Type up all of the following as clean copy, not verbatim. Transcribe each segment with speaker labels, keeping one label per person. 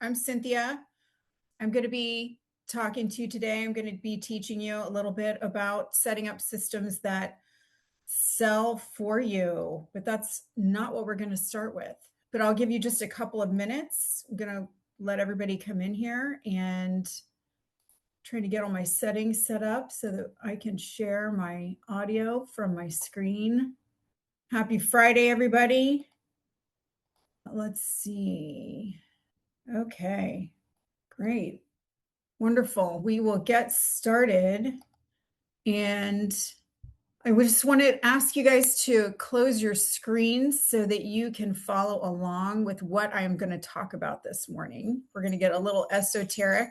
Speaker 1: I'm Cynthia. I'm going to be talking to you today. I'm going to be teaching you a little bit about setting up systems that sell for you, but that's not what we're going to start with. But I'll give you just a couple of minutes. I'm going to let everybody come in here and trying to get all my settings set up so that I can share my audio from my screen. Happy Friday, everybody. Let's see. Okay, great. Wonderful. We will get started. And I just want to ask you guys to close your screens so that you can follow along with what I'm going to talk about this morning. We're going to get a little esoteric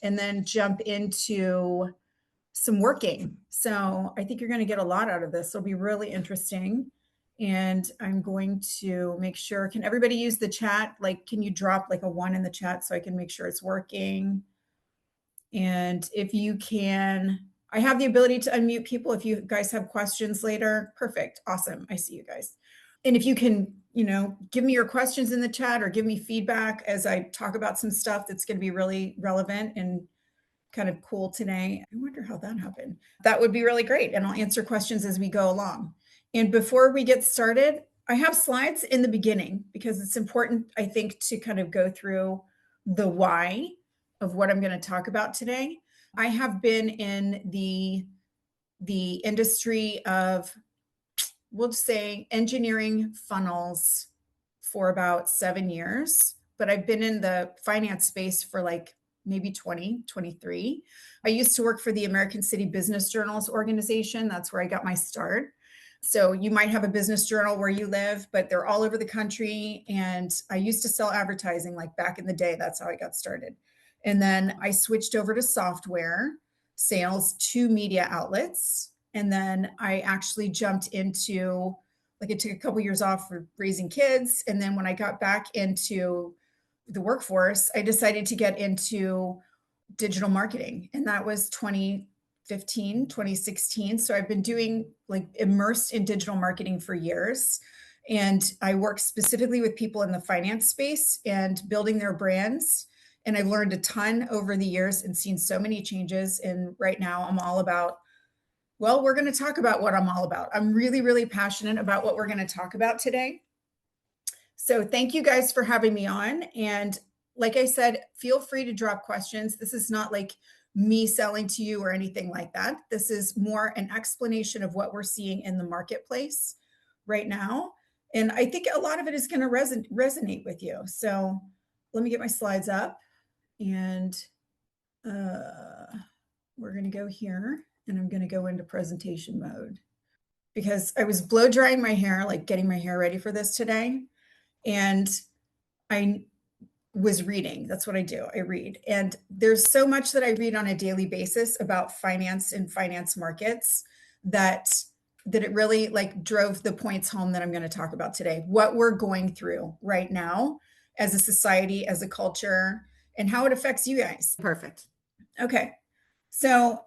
Speaker 1: and then jump into some working. So I think you're going to get a lot out of this. It'll be really interesting. And I'm going to make sure, can everybody use the chat? Like, can you drop like a 1 in the chat so I can make sure it's working? And if you can, I have the ability to unmute people if you guys have questions later. Perfect. Awesome. I see you guys. And if you can, give me your questions in the chat or give me feedback as I talk about some stuff that's going to be really relevant and kind of cool today. I wonder how that happened. That would be really great. And I'll answer questions as we go along. And before we get started, I have slides in the beginning because it's important, I think, to kind of go through the why of what I'm going to talk about today. I have been in the industry of, we'll just say, engineering funnels for about 7 years, but I've been in the finance space for like maybe 23. I used to work for the American City Business Journals organization. That's where I got my start. So you might have a business journal where you live, but they're all over the country. And I used to sell advertising like back in the day. That's how I got started. And then I switched over to software sales to media outlets. And then I actually jumped into, like, it took a couple of years off for raising kids. And then when I got back into the workforce, I decided to get into digital marketing. And that was 2015, 2016. So I've been doing, like, immersed in digital marketing for years. And I work specifically with people in the finance space and building their brands. And I've learned a ton over the years and seen so many changes. And right now I'm all about, well, we're going to talk about what I'm all about. I'm really, really passionate about what we're going to talk about today. So thank you guys for having me on. And like I said, feel free to drop questions. This is not like me selling to you or anything like that. This is more an explanation of what we're seeing in the marketplace right now. And I think a lot of it is going to resonate with you. So let me get my slides up and we're going to go here and I'm going to go into presentation mode because I was blow drying my hair, like getting my hair ready for this today. And I was reading. That's what I do. I read. And there's so much that I read on a daily basis about finance and finance markets that it really like drove the points home that I'm going to talk about today. What we're going through right now as a society, as a culture, and how it affects you guys. Perfect. Okay. So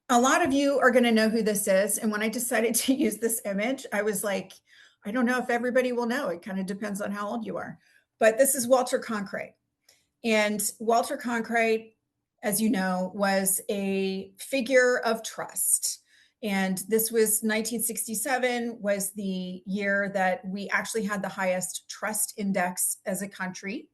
Speaker 1: a lot of you are going to know who this is. And when I decided to use this image, I was like, I don't know if everybody will know. It kind of depends on how old you are. But this is Walter Cronkite. And Walter Cronkite, as you know, was a figure of trust. And this was 1967 was the year that we actually had the highest trust index as a country.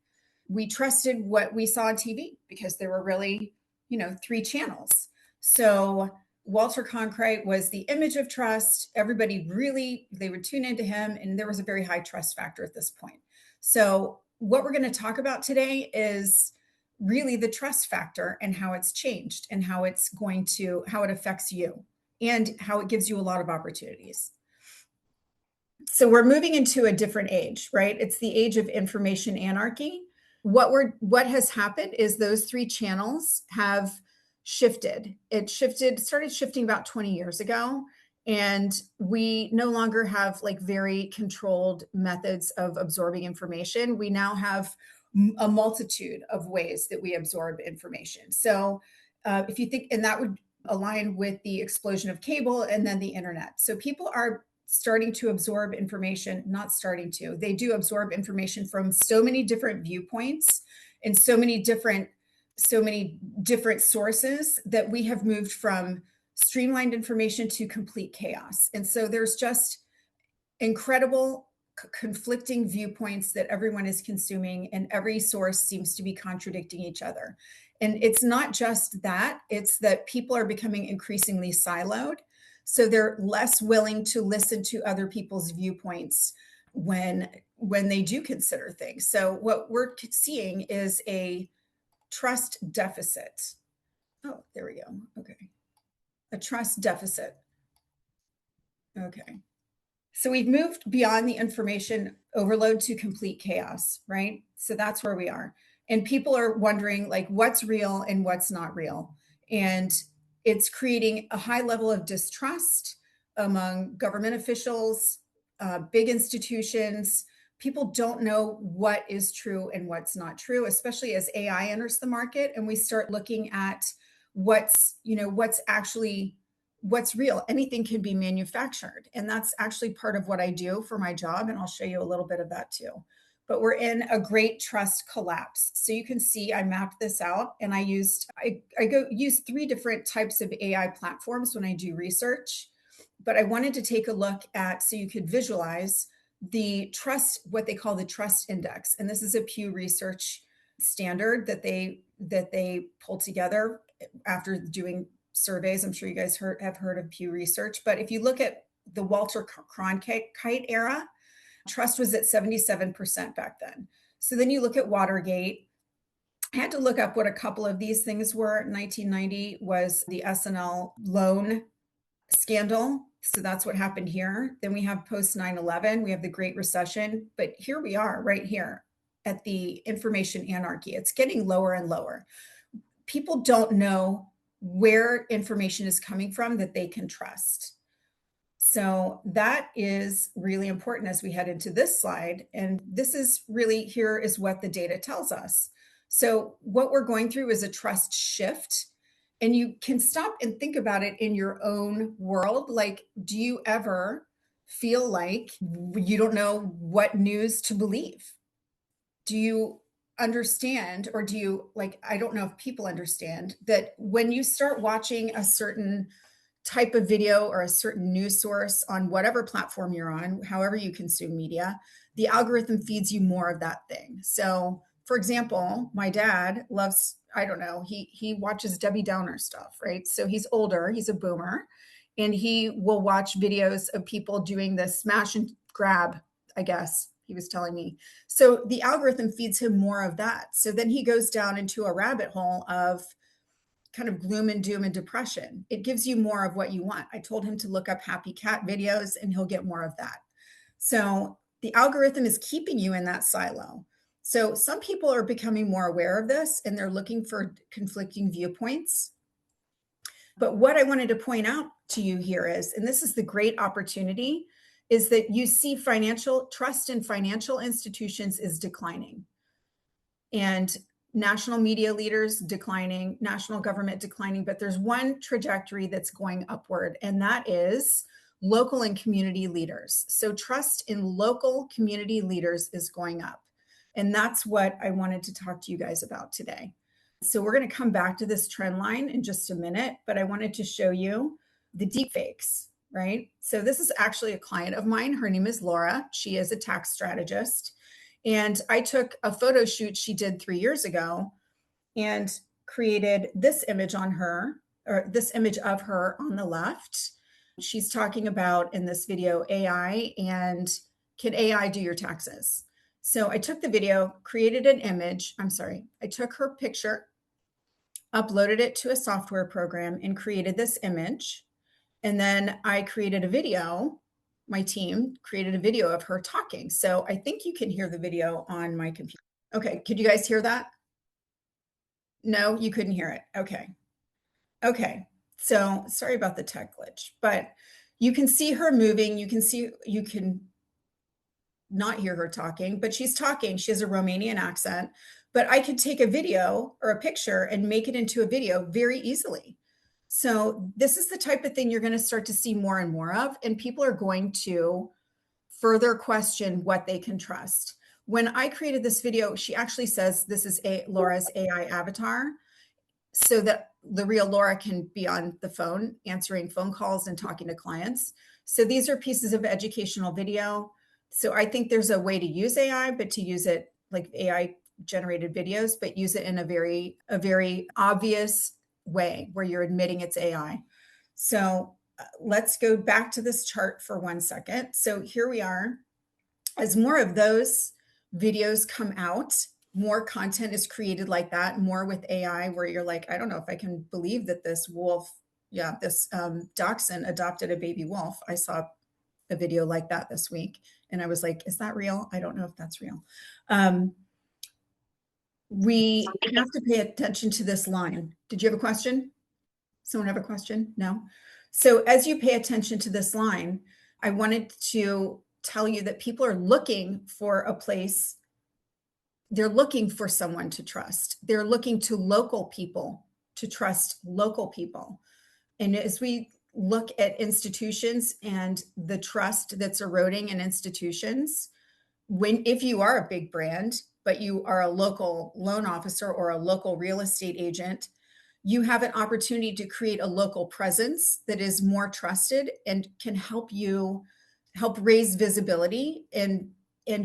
Speaker 1: We trusted what we saw on TV because there were really, 3 channels. So Walter Cronkite was the image of trust. Everybody really, they would tune into him, and there was a very high trust factor at this point. So what we're going to talk about today is really the trust factor and how it's changed and how it affects you and how it gives you a lot of opportunities. So we're moving into a different age, right? It's the age of information anarchy. What has happened is those 3 channels have shifted. Started shifting about 20 years ago. And we no longer have like very controlled methods of absorbing information. We now have a multitude of ways that we absorb information. So if you think, and that would align with the explosion of cable and then the internet. So people are starting to absorb information, not starting to, they do absorb information from so many different viewpoints in so many different sources that we have moved from streamlined information to complete chaos. And so there's just incredible conflicting viewpoints that everyone is consuming, and every source seems to be contradicting each other. And it's not just that, it's that people are becoming increasingly siloed. So they're less willing to listen to other people's viewpoints when they do consider things. So what we're seeing is a trust deficit. Oh, there we go. Okay. A trust deficit. Okay. So we've moved beyond the information overload to complete chaos, right? So that's where we are. And people are wondering, like, what's real and what's not real. And it's creating a high level of distrust among government officials, big institutions. People don't know what is true and what's not true, especially as AI enters the market and we start looking at what's real. Anything can be manufactured. And that's actually part of what I do for my job. And I'll show you a little bit of that too. But we're in a great trust collapse. So you can see I mapped this out, and I use 3 different types of AI platforms when I do research. But I wanted to take a look at, so you could visualize the trust, what they call the trust index. And this is a Pew Research standard that they pulled together after doing surveys. I'm sure you guys have heard of Pew Research. But if you look at the Walter Cronkite era, trust was at 77% back then. So then you look at Watergate. I had to look up what a couple of these things were. 1990 was the SNL loan scandal. So that's what happened here. Then we have post 9/11, we have the Great Recession. But here we are right here at the information anarchy. It's getting lower and lower. People don't know where information is coming from that they can trust. So that is really important as we head into this slide. And this is really, here is what the data tells us. So what we're going through is a trust shift. And you can stop and think about it in your own world. Like, do you ever feel like you don't know what news to believe? Do you understand, or do you, like, I don't know if people understand that when you start watching a certain type of video or a certain news source on whatever platform you're on, however you consume media, the algorithm feeds you more of that thing. So for example, my dad loves, I don't know, he watches Debbie Downer stuff, right? So he's older, he's a boomer, and he will watch videos of people doing the smash and grab, I guess he was telling me. So the algorithm feeds him more of that. So then he goes down into a rabbit hole of kind of gloom and doom and depression. It gives you more of what you want. I told him to look up happy cat videos and he'll get more of that. So the algorithm is keeping you in that silo. So some people are becoming more aware of this and they're looking for conflicting viewpoints. But what I wanted to point out to you here is, and this is the great opportunity, is that you see financial trust in financial institutions is declining. And national media leaders declining, national government declining, but there's one trajectory that's going upward, and that is local and community leaders. So trust in local community leaders is going up. And that's what I wanted to talk to you guys about today. So we're going to come back to this trend line in just a minute, but I wanted to show you the deepfakes, right? So this is actually a client of mine. Her name is Laura. She is a tax strategist. And I took a photo shoot she did 3 years ago and created this image on her, or this image of her on the left. She's talking about in this video AI and can AI do your taxes? So I took the video, created an image. I took her picture, uploaded it to a software program, and created this image. And then I created a video. My team created a video of her talking. So I think you can hear the video on my computer. Okay, could you guys hear that? No, you couldn't hear it. Okay. So sorry about the tech glitch, but you can see her moving. You can not hear her talking, but she's talking. She has a Romanian accent, but I could take a video or a picture and make it into a video very easily. So this is the type of thing you're going to start to see more and more of, and people are going to further question what they can trust. when I created this video, she actually says this is Laura's AI avatar, so that the real Laura can be on the phone answering phone calls and talking to clients. So these are pieces of educational video. So I think there's a way to use AI, but to use it like AI generated videos, but use it in a very obvious way where you're admitting it's AI. So let's go back to this chart for 1 second. So here we are. As more of those videos come out, more content is created like that, more with AI, where you're like, I don't know if I can believe that this wolf, this dachshund adopted a baby wolf. I saw a video like that this week, and I was like, is that real? I don't know if that's real. We have to pay attention to this line. Did you have a question? Someone have a question? No? So as you pay attention to this line, I wanted to tell you that people are looking for a place. They're looking for someone to trust. They're looking to local people to trust local people. And as we look at institutions and the trust that's eroding in institutions, if you are a big brand, but you are a local loan officer or a local real estate agent, you have an opportunity to create a local presence that is more trusted and can help raise visibility and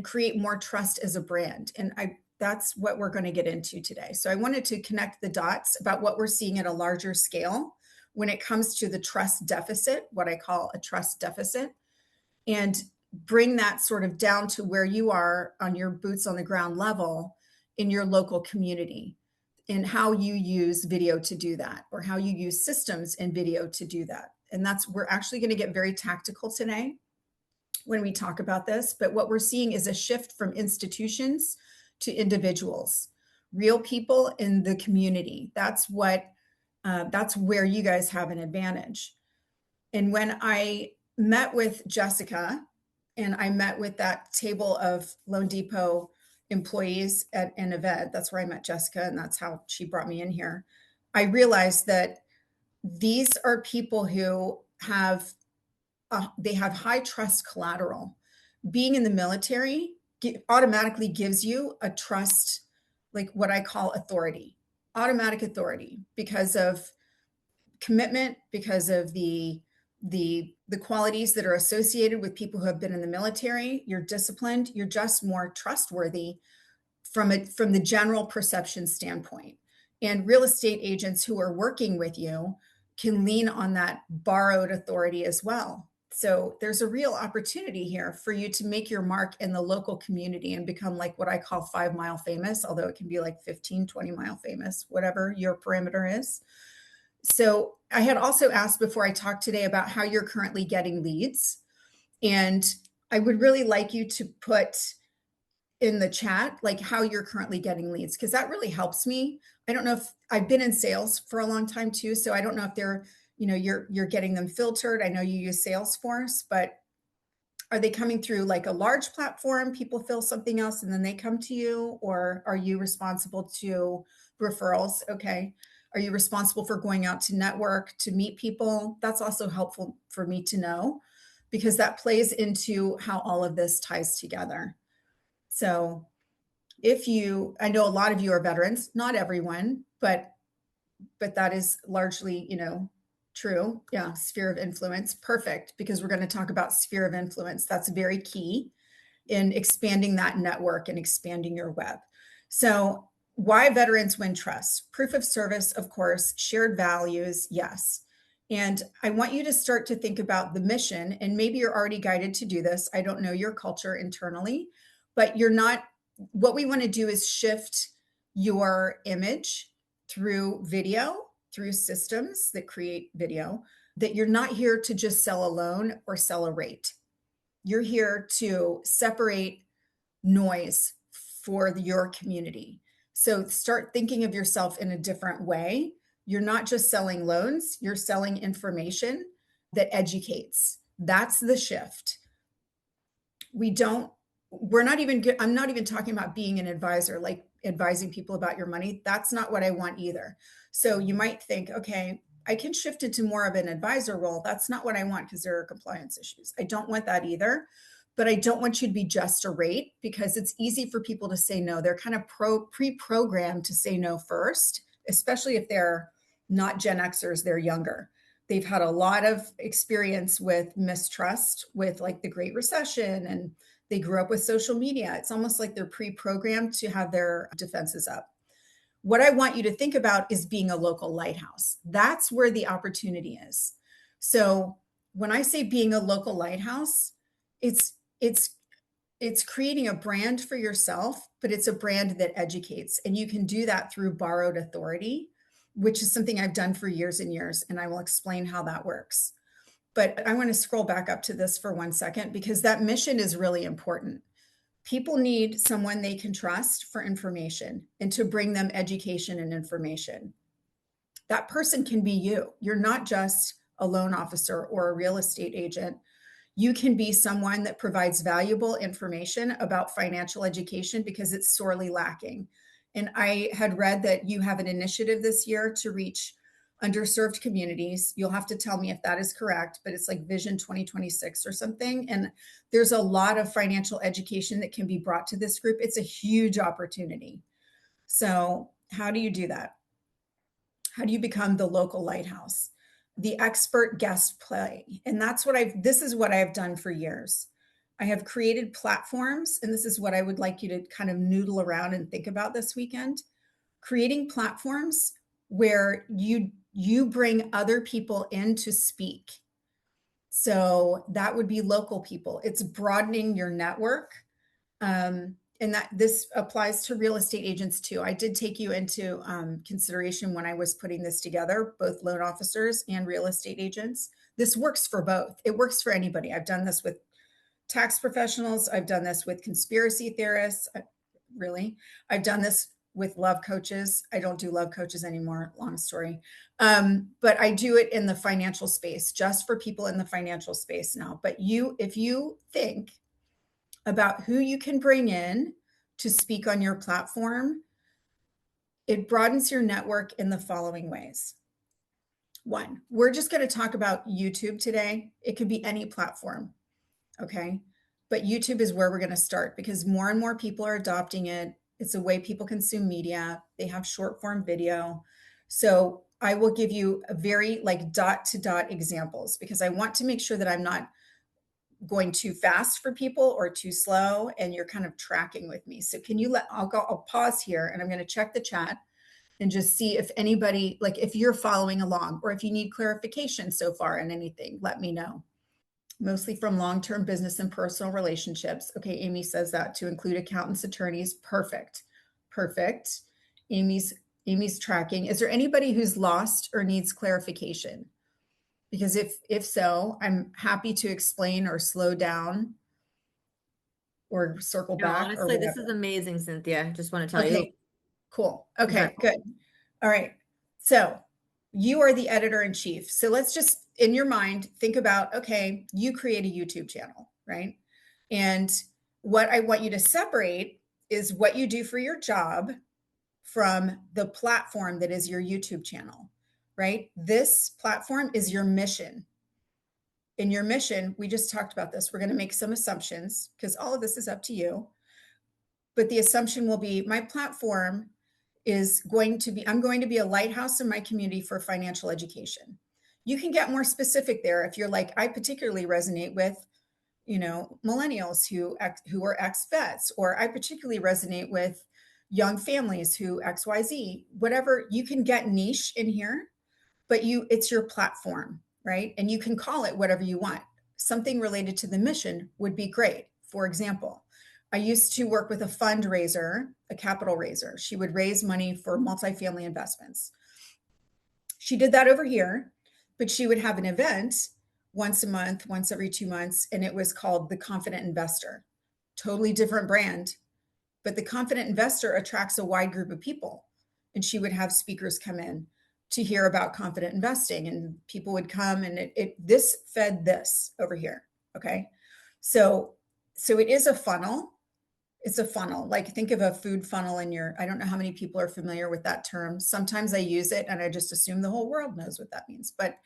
Speaker 1: create more trust as a brand. And that's what we're going to get into today. So I wanted to connect the dots about what we're seeing at a larger scale when it comes to the trust deficit, what I call a trust deficit, and bring that sort of down to where you are on your boots on the ground level in your local community, and how you use video to do that, or how you use systems and video to do that. And we're actually going to get very tactical today when we talk about this. But what we're seeing is a shift from institutions to individuals, real people in the community. That's where you guys have an advantage. And when I met with Jessica, and I met with that table of Loan Depot employees at an event, that's where I met Jessica, and that's how she brought me in here. I realized that these are people who have high trust collateral. Being in the military automatically gives you a trust, like what I call authority, automatic authority, because of commitment, because of the qualities that are associated with people who have been in the military. You're disciplined. You're just more trustworthy from the general perception standpoint. And real estate agents who are working with you can lean on that borrowed authority as well. So there's a real opportunity here for you to make your mark in the local community and become like what I call 5 mile famous, although it can be like 15, 20 mile famous, whatever your parameter is. So I had also asked before I talked today about how you're currently getting leads. And I would really like you to put in the chat, like how you're currently getting leads, because that really helps me. I don't know if I've been in sales for a long time too. So I don't know if you're getting them filtered. I know you use Salesforce, but are they coming through like a large platform? People fill something else and then they come to you, or are you responsible to referrals? Okay. Are you responsible for going out to network, to meet people? That's also helpful for me to know, because that plays into how all of this ties together. So I know a lot of you are veterans, not everyone, but that is largely, true. Yeah. Sphere of influence. Perfect. Because we're going to talk about sphere of influence. That's very key in expanding that network and expanding your web. So why veterans win trust? Proof of service, of course, shared values. Yes. And I want you to start to think about the mission, and maybe you're already guided to do this. I don't know your culture internally, but you're not. What we want to do is shift your image through video, through systems that create video, that you're not here to just sell a loan or sell a rate. You're here to separate noise for your community. So start thinking of yourself in a different way. You're not just selling loans, you're selling information that educates. That's the shift. I'm not even talking about being an advisor, like advising people about your money. That's not what I want either. So you might think, okay, I can shift into more of an advisor role. That's not what I want, because there are compliance issues. I don't want that either. but I don't want you to be just a rate, because it's easy for people to say no. They're kind of pre-programmed to say no first, especially if they're not Gen Xers, they're younger. They've had a lot of experience with mistrust with like the Great Recession, and they grew up with social media. It's almost like they're pre-programmed to have their defenses up. What I want you to think about is being a local lighthouse. That's where the opportunity is. So when I say being a local lighthouse, it's it's creating a brand for yourself, but it's a brand that educates. And you can do that through borrowed authority, which is something I've done for years and years. And I will explain how that works. But I want to scroll back up to this for 1 second, because that mission is really important. People need someone they can trust for information and to bring them education and information. That person can be you. You're not just a loan officer or a real estate agent. You can be someone that provides valuable information about financial education, because it's sorely lacking. And I had read that you have an initiative this year to reach underserved communities. You'll have to tell me if that is correct, but it's like Vision 2026 or something. And there's a lot of financial education that can be brought to this group. It's a huge opportunity. So how do you do that? How do you become the local lighthouse? The expert guest play. And this is what I've done for years. I have created platforms, and this is what I would like you to kind of noodle around and think about this weekend. Creating platforms where you bring other people in to speak. So that would be local people. It's broadening your network. And that this applies to real estate agents too. I did take you into consideration when I was putting this together, both loan officers and real estate agents. This works for both. It works for anybody. I've done this with tax professionals. I've done this with conspiracy theorists. I've done this with love coaches. I don't do love coaches anymore, long story. But I do it in the financial space, just for people in the financial space now. But if you think about who you can bring in to speak on your platform, it broadens your network in the following ways. One, we're just going to talk about YouTube today. It could be any platform, okay? But YouTube is where we're going to start, because more and more people are adopting it. It's a way people consume media. They have short form video. So I will give you a very like dot to dot examples, because I want to make sure that I'm not going too fast for people or too slow, and you're kind of tracking with me. So I'll pause here, and I'm going to check the chat and just see if anybody, like if you're following along, or if you need clarification so far in anything, let me know. Mostly from long-term business and personal relationships. Okay, Amy says that to include accountants, attorneys. Perfect. Amy's tracking. Is there anybody who's lost or needs clarification? Because if so, I'm happy to explain or slow down or circle back.
Speaker 2: Honestly, this is amazing, Cynthia. Just want to tell you.
Speaker 1: Cool. Okay, good. All right. So you are the editor in chief. So let's just, in your mind, think about, okay, you create a YouTube channel, right? And what I want you to separate is what you do for your job from the platform that is your YouTube channel, right? This platform is your mission. In your mission, we just talked about this. We're going to make some assumptions, because all of this is up to you. But the assumption will be, my platform is I'm going to be a lighthouse in my community for financial education. You can get more specific there if you're like, I particularly resonate with, millennials who are ex-vets, or I particularly resonate with young families who XYZ, whatever. You can get niche in here, but it's your platform, right? And you can call it whatever you want. Something related to the mission would be great. For example, I used to work with a fundraiser, a capital raiser. She would raise money for multifamily investments. She did that over here, but she would have an event once a month, once every 2 months, and it was called the Confident Investor. Totally different brand, but the Confident Investor attracts a wide group of people. And she would have speakers come in to hear about confident investing, and people would come, and this fed this over here. Okay. So it is a funnel. It's a funnel. Like think of a food funnel I don't know how many people are familiar with that term. Sometimes I use it and I just assume the whole world knows what that means, but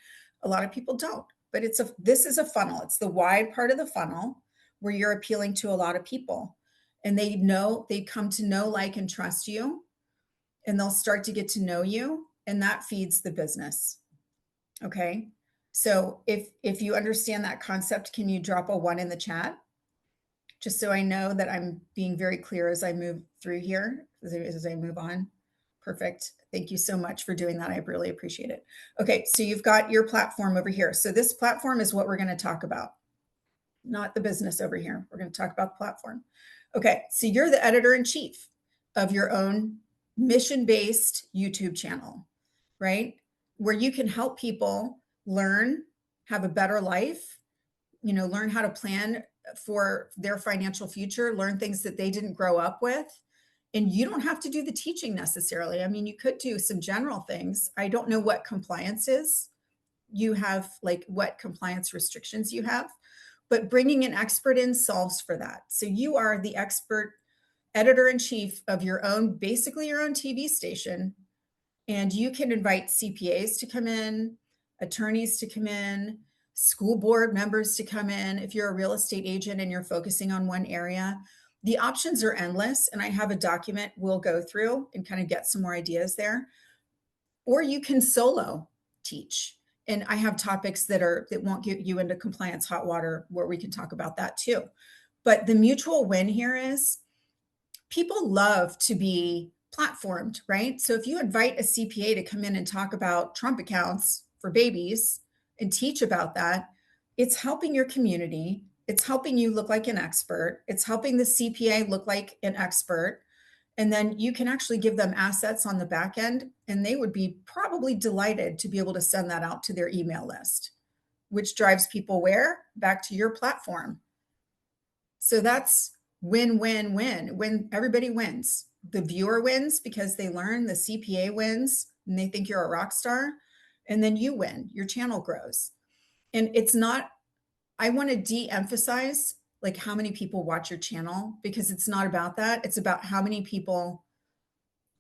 Speaker 1: a lot of people don't. But this is a funnel. It's the wide part of the funnel where you're appealing to a lot of people, and they come to know, like, and trust you, and they'll start to get to know you, and that feeds the business. Okay. So if you understand that concept, can you drop a 1 in the chat? Just so I know that I'm being very clear as I move through here, as I move on. Perfect. Thank you so much for doing that. I really appreciate it. Okay, so you've got your platform over here. So this platform is what we're going to talk about, not the business over here. We're going to talk about the platform. Okay, so you're the editor-in-chief of your own mission-based YouTube channel, right? Where you can help people learn, have a better life, learn how to plan for their financial future, learn things that they didn't grow up with. And you don't have to do the teaching necessarily. I mean, you could do some general things. I don't know what compliance is. You have, like, what compliance restrictions you have, but bringing an expert in solves for that. So you are the expert editor-in-chief of your own, basically your own TV station. And you can invite CPAs to come in, attorneys to come in, school board members to come in. If you're a real estate agent and you're focusing on one area, the options are endless. And I have a document we'll go through and kind of get some more ideas there. Or you can solo teach. And I have topics that won't get you into compliance hot water, where we can talk about that too. But the mutual win here is people love to be platformed, right? So if you invite a CPA to come in and talk about Trump accounts for babies and teach about that, it's helping your community. It's helping you look like an expert. It's helping the CPA look like an expert. And then you can actually give them assets on the back end, and they would be probably delighted to be able to send that out to their email list, which drives people where? Back to your platform. So that's win, win, win. When everybody wins. The viewer wins because they learn, the CPA wins and they think you're a rock star, and then you win, your channel grows. And it's not, I want to de-emphasize like how many people watch your channel, because it's not about that. It's about how many people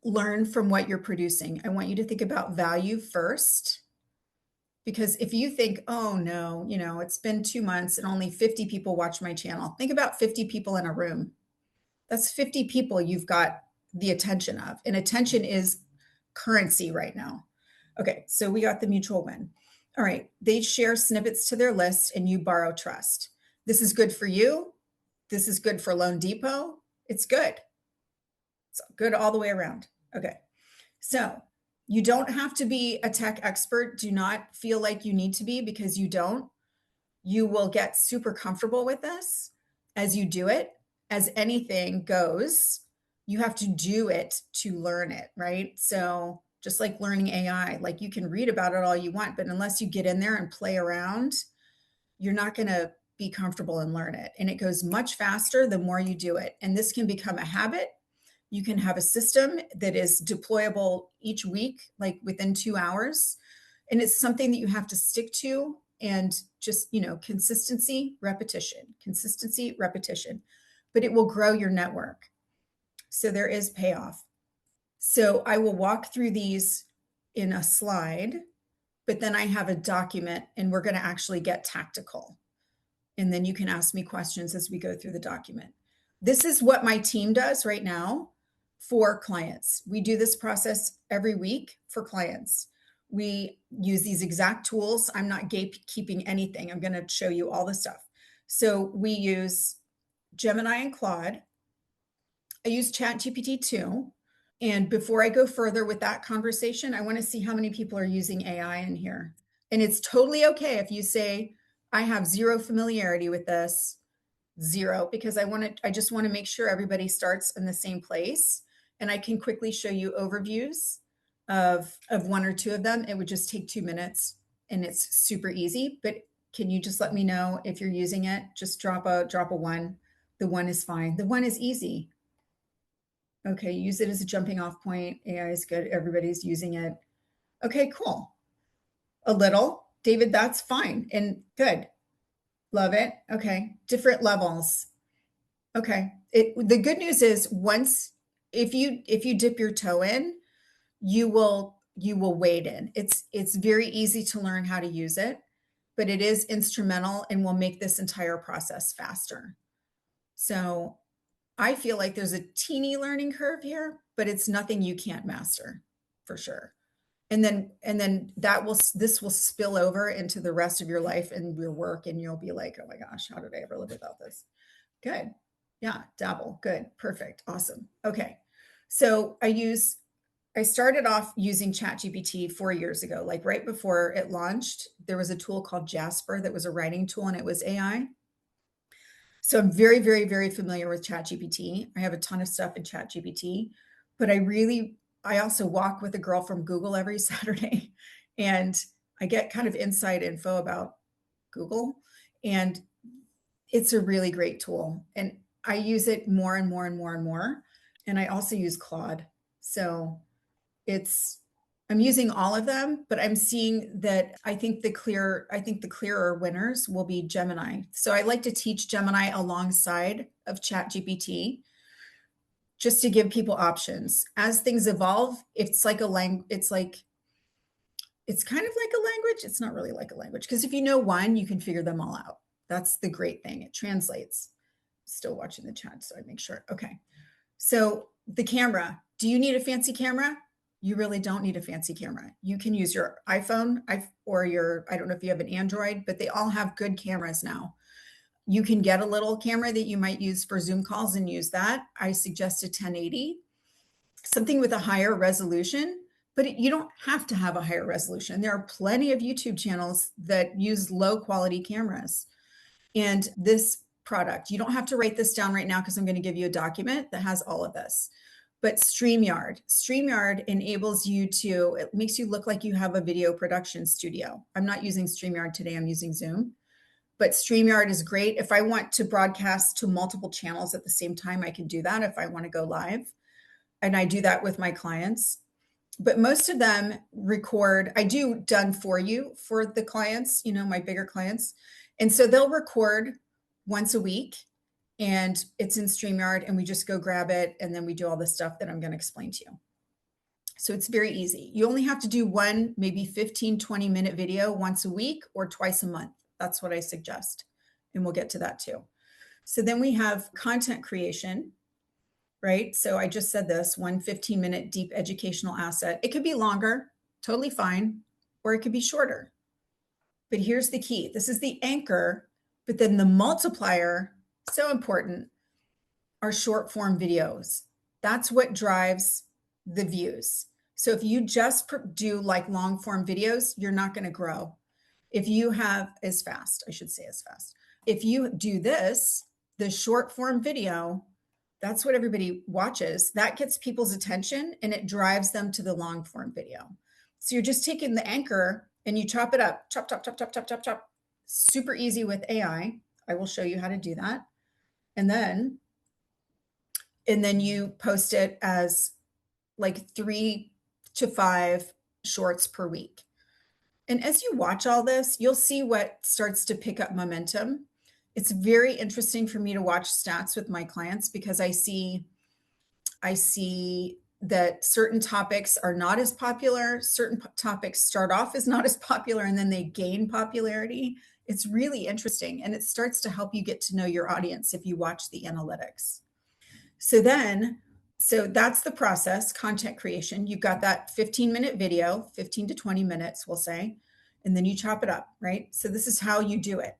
Speaker 1: learn from what you're producing. I want you to think about value first. Because if you think, oh no, it's been 2 months and only 50 people watch my channel, think about 50 people in a room. That's 50 people you've got the attention of. And attention is currency right now. Okay, so we got the mutual win. All right, they share snippets to their list and you borrow trust. This is good for you. This is good for Loan Depot. It's good. It's good all the way around. Okay, so you don't have to be a tech expert. Do not feel like you need to be, because you don't. You will get super comfortable with this as you do it. As anything goes, you have to do it to learn it, right? So just like learning AI, like you can read about it all you want, but unless you get in there and play around, you're not going to be comfortable and learn it. And it goes much faster the more you do it. And this can become a habit. You can have a system that is deployable each week, like within 2 hours. And it's something that you have to stick to, and just, consistency, repetition, but it will grow your network. So there is payoff. So I will walk through these in a slide, but then I have a document and we're going to actually get tactical. And then you can ask me questions as we go through the document. This is what my team does right now for clients. We do this process every week for clients. We use these exact tools. I'm not gatekeeping anything. I'm going to show you all the stuff. So we use Gemini and Claude. I use ChatGPT too. And before I go further with that conversation, I want to see how many people are using AI in here. And it's totally okay if you say, I have zero familiarity with this, zero, because I just want to make sure everybody starts in the same place. And I can quickly show you overviews of 1 or 2 of them. It would just take 2 minutes and it's super easy. But can you just let me know if you're using it? Just drop a 1. The 1 is fine. The 1 is easy. Okay, use it as a jumping off point. AI is good. Everybody's using it. Okay, cool. A little. David, that's fine and good. Love it. Okay, different levels. Okay. The good news is, once if you dip your toe in, you will wade in. It's very easy to learn how to use it, but it is instrumental and will make this entire process faster. So I feel like there's a teeny learning curve here, but it's nothing you can't master for sure. And then this will spill over into the rest of your life and your work, and you'll be like, oh my gosh, how did I ever live without this? Good. Yeah, dabble. Good. Perfect. Awesome. Okay. So I started off using ChatGPT 4 years ago, like right before it launched. There was a tool called Jasper that was a writing tool, and it was AI. So I'm very, very, very familiar with ChatGPT. I have a ton of stuff in ChatGPT, but I also walk with a girl from Google every Saturday, and I get kind of inside info about Google, and it's a really great tool. And I use it more and more and more and more. And I also use Claude. So it's I'm using all of them, but I'm seeing that I think the clearer winners will be Gemini. So I like to teach Gemini alongside of ChatGPT just to give people options. As things evolve, it's like a language, it's kind of like a language. It's not really like a language because if you know one, you can figure them all out. That's the great thing. It translates. Still watching the chat, so I make sure. Okay. So the camera, do you need a fancy camera? You really don't need a fancy camera. You can use your iPhone or I don't know if you have an Android, but they all have good cameras now. You can get a little camera that you might use for Zoom calls and use that. I suggest a 1080, something with a higher resolution, but you don't have to have a higher resolution. There are plenty of YouTube channels that use low quality cameras. And this product, you don't have to write this down right now because I'm going to give you a document that has all of this. But StreamYard enables it makes you look like you have a video production studio. I'm not using StreamYard today, I'm using Zoom. But StreamYard is great. If I want to broadcast to multiple channels at the same time, I can do that if I want to go live. And I do that with my clients. But most of them record, I do done for you for the clients, my bigger clients. And so they'll record once a week and it's in StreamYard and we just go grab it. And then we do all the stuff that I'm going to explain to you. So it's very easy. You only have to do one, maybe 15, 20-minute video once a week or twice a month. That's what I suggest. And we'll get to that too. So then we have content creation, right? So I just said this, one 15-minute deep educational asset. It could be longer, totally fine, or it could be shorter. But here's the key. This is the anchor, but then the multiplier, so important, are short form videos. That's what drives the views. So if you just do like long form videos, you're not going to grow. If you have as fast. If you do this, the short form video, that's what everybody watches. That gets people's attention and it drives them to the long form video. So you're just taking the anchor and you chop it up, chop, chop, chop, chop, chop, chop, chop. Super easy with AI. I will show you how to do that. And then you post it as like 3 to 5 shorts per week. And as you watch all this, you'll see what starts to pick up momentum. It's very interesting for me to watch stats with my clients because I see that certain topics are not as popular. Certain topics start off as not as popular and then they gain popularity. It's really interesting. And it starts to help you get to know your audience if you watch the analytics. So that's the process, content creation. You've got that 15-minute video, 15 to 20 minutes, we'll say, and then you chop it up, right? So this is how you do it.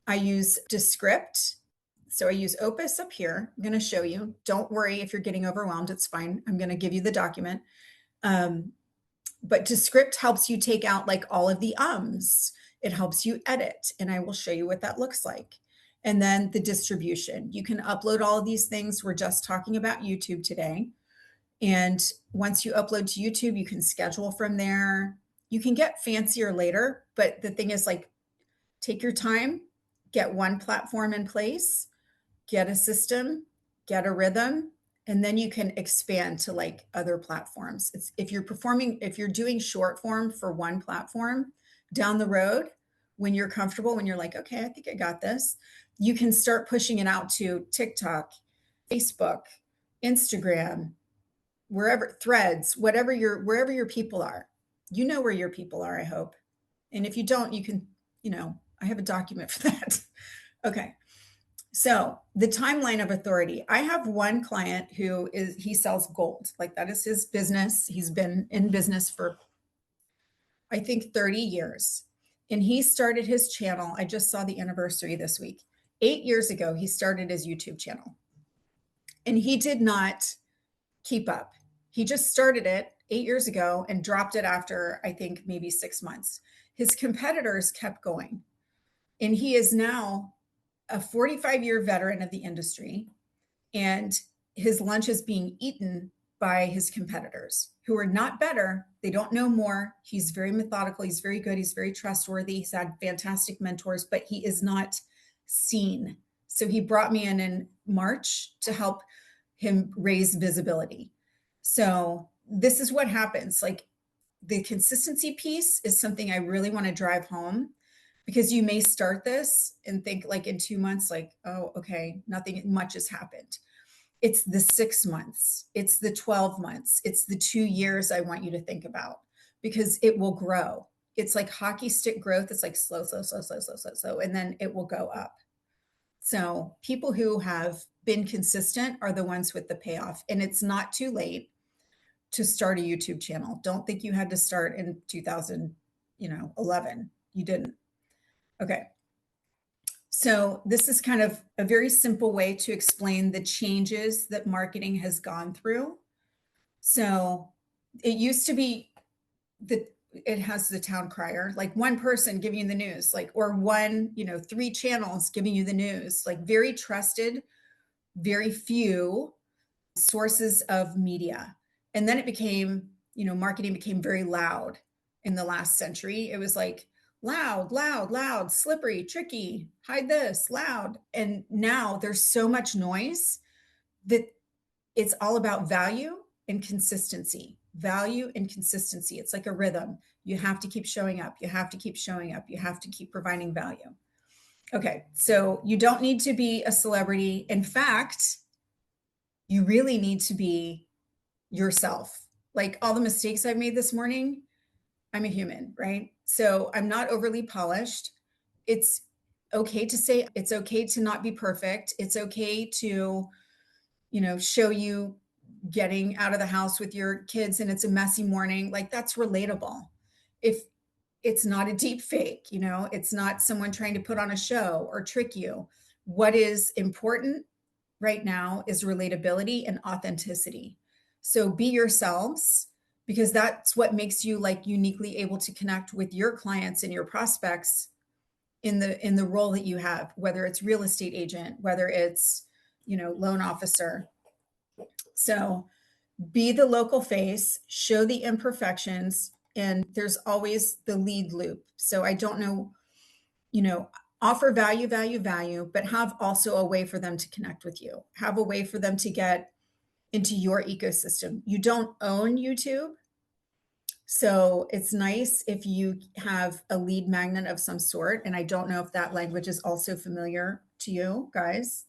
Speaker 1: I use Descript. So I use Opus up here. I'm going to show you. Don't worry if you're getting overwhelmed. It's fine. I'm going to give you the document. But Descript helps you take out like all of the ums. It helps you edit. And I will show you what that looks like. And then the distribution. You can upload all of these things. We're just talking about YouTube today. And once you upload to YouTube, you can schedule from there. You can get fancier later. But the thing is, like, take your time, get one platform in place, get a system, get a rhythm, and then you can expand to like other platforms. If you're doing short form for one platform, down the road, when you're comfortable, when you're like, okay, I think I got this, you can start pushing it out to TikTok, Facebook, Instagram, wherever, Threads, wherever your people are. You know where your people are, I hope. And if you don't, you can, I have a document for that. Okay. So the timeline of authority. I have one client he sells gold. Like that is his business. He's been in business for, I think, 30 years. And he started his channel. I just saw the anniversary this week. 8 years ago, he started his YouTube channel. And he did not keep up. He just started it 8 years ago and dropped it after, I think, maybe 6 months. His competitors kept going. And he is now a 45-year veteran of the industry. And his lunch is being eaten by his competitors who are not better. They don't know more. He's very methodical. He's very good. He's very trustworthy. He's had fantastic mentors, but he is not seen. So he brought me in March to help him raise visibility. So this is what happens. Like the consistency piece is something I really want to drive home, because you may start this and think like in 2 months, like, oh, okay, nothing much has happened. It's the 6 months, it's the 12 months, it's the 2 years I want you to think about, because it will grow. It's like hockey stick growth. It's like slow, slow, slow, slow, slow, slow, slow, and then it will go up. So people who have been consistent are the ones with the payoff. And it's not too late to start a YouTube channel. Don't think you had to start in 2011. You didn't. Okay. So this is kind of a very simple way to explain the changes that marketing has gone through. So it used to be that it has the town crier, like one person giving you the news, like, or one, 3 channels giving you the news, like very trusted, very few sources of media. And then it became, marketing became very loud in the last century. It was like loud, loud, loud, slippery, tricky, hide this, loud. And now there's so much noise that it's all about value and consistency. Value and consistency. It's like a rhythm. You have to keep showing up. You have to keep showing up. You have to keep providing value. Okay, so you don't need to be a celebrity. In fact, you really need to be yourself. Like all the mistakes I've made this morning, I'm a human, right? So I'm not overly polished. It's okay to say, it's okay to not be perfect. It's okay to, show you getting out of the house with your kids and it's a messy morning. Like that's relatable. If it's not a deep fake, it's not someone trying to put on a show or trick you. What is important right now is relatability and authenticity. So be yourselves, because that's what makes you like uniquely able to connect with your clients and your prospects in the role that you have, whether it's real estate agent, whether it's, loan officer. So be the local face, show the imperfections, and there's always the lead loop. So I don't know, offer value, value, value, but have also a way for them to connect with you. Have a way for them to get into your ecosystem. You don't own YouTube. So it's nice if you have a lead magnet of some sort. And I don't know if that language is also familiar to you guys.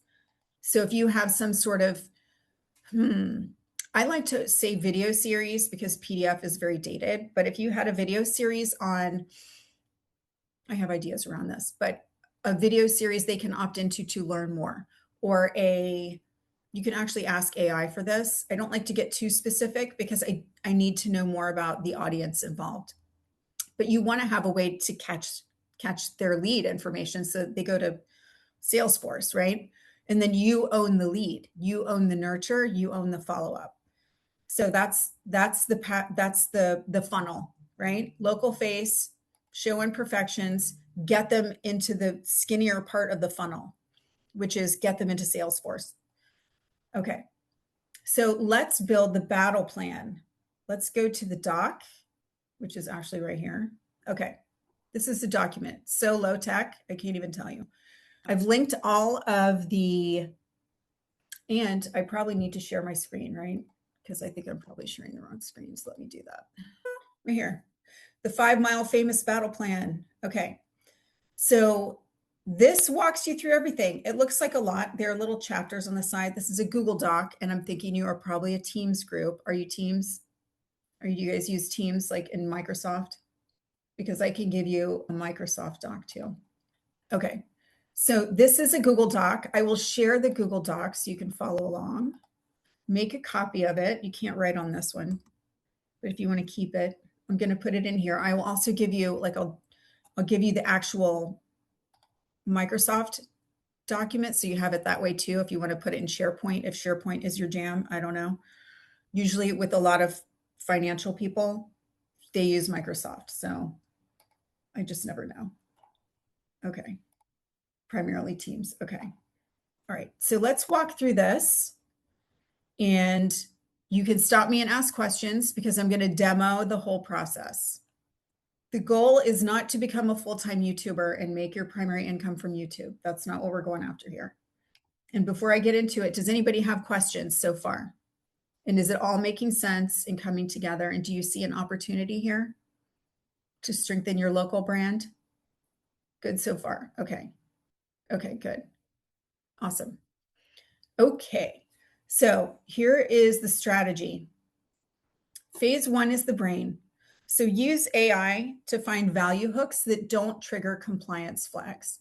Speaker 1: So if you have some sort of, I like to say video series because PDF is very dated, but if you had a video series on, I have ideas around this, but a video series they can opt into to learn more, or you can actually ask AI for this. I don't like to get too specific because I need to know more about the audience involved. But you want to have a way to catch their lead information so they go to Salesforce, right? And then you own the lead, you own the nurture, you own the follow-up. So that's the funnel, right? Local face, show imperfections, get them into the skinnier part of the funnel, which is get them into Salesforce. Okay, so let's build the battle plan. Let's go to the doc, which is actually right here. Okay, this is the document. So low tech, I can't even tell you. I've linked all of and I probably need to share my screen, right? Because I think I'm probably sharing the wrong screen. So let me do that. Right here, the 5 Mile Famous Battle Plan. Okay, so this walks you through everything. It looks like a lot. There are little chapters on the side. This is a Google Doc, and I'm thinking you are probably a Teams group. Are you Teams? Or do you guys use Teams like in Microsoft? Because I can give you a Microsoft Doc too. Okay, So this is a Google Doc. I will share the Google Doc so you can follow along. Make a copy of it. You can't write on this one, but if you want to keep it, I'm going to put it in here. I will also give you I'll give you the actual Microsoft document so you have it that way too if you want to put it in SharePoint, if SharePoint is your jam. I don't know. Usually with a lot of financial people, they use Microsoft. So I just never know. Okay. Primarily Teams. Okay. All right. So let's walk through this, and you can stop me and ask questions because I'm going to demo the whole process. The goal is not to become a full-time YouTuber and make your primary income from YouTube. That's not what we're going after here. And before I get into it, does anybody have questions so far? And is it all making sense and coming together? And do you see an opportunity here to strengthen your local brand? Good so far. Okay. Okay, good. Awesome. Okay. So here is the strategy. Phase one is the brain. So use AI to find value hooks that don't trigger compliance flags.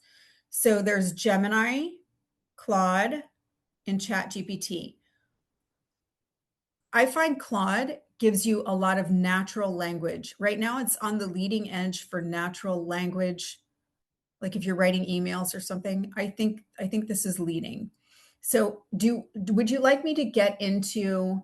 Speaker 1: So there's Gemini, Claude, and ChatGPT. I find Claude gives you a lot of natural language. Right now, it's on the leading edge for natural language. Like if you're writing emails or something, I think this is leading. So would you like me to get into